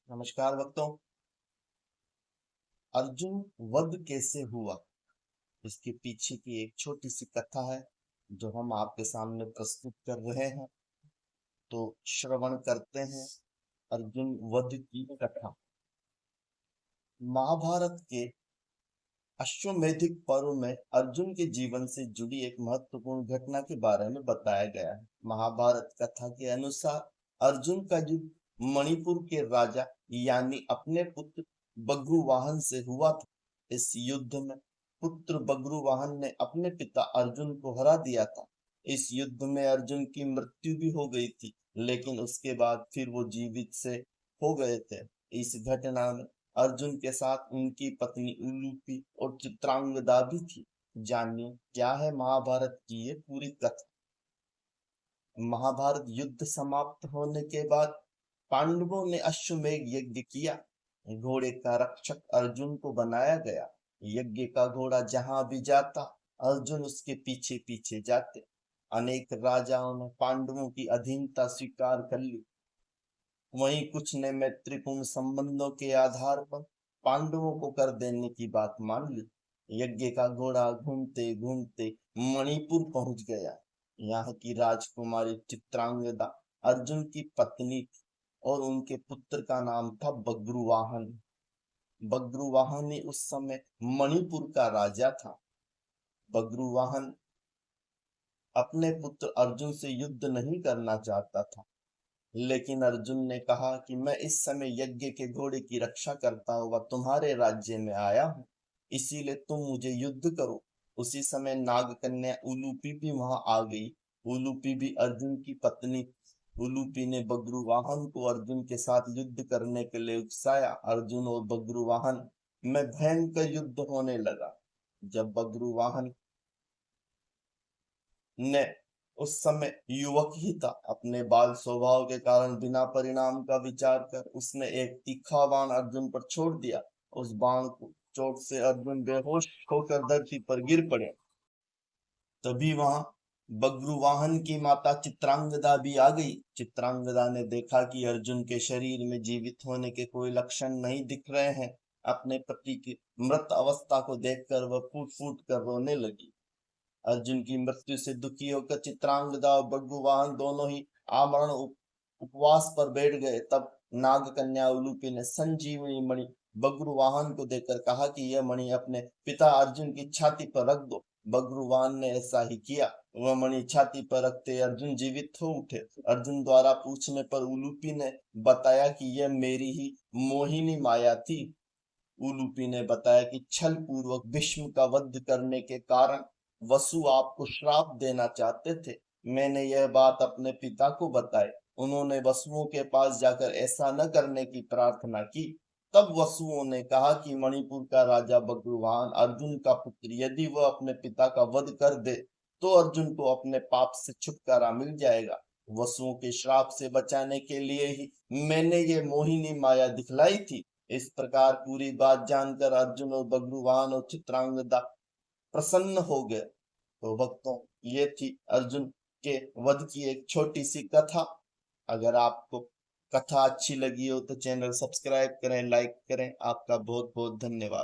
नमस्कार भक्तों। अर्जुन वध कैसे हुआ, इसके पीछे की एक छोटी सी कथा है जो हम आपके सामने प्रस्तुत कर रहे हैं। तो श्रवण करते हैं अर्जुन वध की कथा। महाभारत के अश्वमेधिक पर्व में अर्जुन के जीवन से जुड़ी एक महत्वपूर्ण घटना के बारे में बताया गया है। महाभारत कथा के अनुसार अर्जुन का युद्ध मणिपुर के राजा यानी अपने पुत्र बभ्रुवाहन से हुआ था। इस युद्ध में पुत्र बभ्रुवाहन ने अपने पिता अर्जुन को हरा दिया था। इस युद्ध में अर्जुन की मृत्यु भी हो गई थी, लेकिन उसके बाद फिर वो जीवित से हो गए थे। इस घटना में अर्जुन के साथ उनकी पत्नी उलूपी और चित्रांगदा भी थी। जानिए क्या है महाभारत की ये पूरी कथा। महाभारत युद्ध समाप्त होने के बाद पांडवों ने अश्वमेध यज्ञ किया। घोड़े का रक्षक अर्जुन को बनाया गया। यज्ञ का घोड़ा जहां भी जाता, अर्जुन उसके पीछे पीछे जाते। अनेक राजाओं ने पांडवों की अधीनता स्वीकार कर ली। वहीं कुछ ने मैत्रीपूर्ण संबंधों के आधार पर पांडवों को कर देने की बात मान ली। यज्ञ का घोड़ा घूमते घूमते मणिपुर पहुंच गया। यहाँ की राजकुमारी चित्रांगदा अर्जुन की पत्नी थी और उनके पुत्र का नाम था बभ्रुवाहन। बभ्रुवाहन ही उस समय मणिपुर का राजा था। बभ्रुवाहन अपने पुत्र अर्जुन से युद्ध नहीं करना चाहता था, लेकिन अर्जुन ने कहा कि मैं इस समय यज्ञ के घोड़े की रक्षा करता हुआ तुम्हारे राज्य में आया हूँ, इसीलिए तुम मुझे युद्ध करो। उसी समय नाग कन्या उलूपी भी वहां आ गई। उलूपी भी अर्जुन की पत्नी। उलूपी ने बभ्रुवाहन को अर्जुन के साथ युद्ध करने के लिए उकसाया। अर्जुन और बभ्रुवाहन में भयंकर युद्ध होने लगा। जब बभ्रुवाहन ने उस समय युवक ही था, अपने बाल स्वभाव के कारण बिना परिणाम का विचार कर उसने एक तीखा बाण अर्जुन पर छोड़ दिया। उस बाण को चोट से अर्जुन बेहोश होकर धरती पर गिर पड़े। तभी वहां बभ्रुवाहन की माता चित्रांगदा भी आ गई। चित्रांगदा ने देखा कि अर्जुन के शरीर में जीवित होने के कोई लक्षण नहीं दिख रहे हैं। अपने पति की मृत अवस्था को देखकर वह फूट फूट कर रोने लगी। अर्जुन की मृत्यु से दुखी होकर चित्रांगदा और बभ्रुवाहन दोनों ही आमरण उपवास पर बैठ गए। तब नाग कन्या उलूपी ने संजीवनी मणि बभ्रुवाहन को देकर कहा कि यह मणि अपने पिता अर्जुन की छाती पर रख दो। बभ्रुवाहन ने ऐसा ही किया। वह मणि छाती पर रखते अर्जुन जीवित हो उठे। अर्जुन द्वारा पूछने पर उलूपी ने बताया कि यह मेरी ही मोहिनी माया थी। उलूपी ने बताया कि छल पूर्वक भीष्म का वध करने के कारण वसु आपको श्राप देना चाहते थे। मैंने यह बात अपने पिता को बताई। उन्होंने वसुओं के पास जाकर ऐसा न करने की प्रार्थना की। तब वसुओं ने कहा कि मणिपुर का राजा बभ्रुवाहन अर्जुन का पुत्र, यदि वह अपने पिता का वध कर दे तो अर्जुन को अपने पाप से छुटकारा मिल जाएगा। वसुओं के श्राप से बचाने के लिए ही मैंने ये मोहिनी माया दिखलाई थी। इस प्रकार पूरी बात जानकर अर्जुन और बभ्रुवाहन और चित्रांगदा प्रसन्न हो गए। तो भक्तों, ये थी अर्जुन के वध की एक छोटी सी कथा। अगर आपको कथा अच्छी लगी हो तो चैनल सब्सक्राइब करें, लाइक करें। आपका बहुत बहुत धन्यवाद।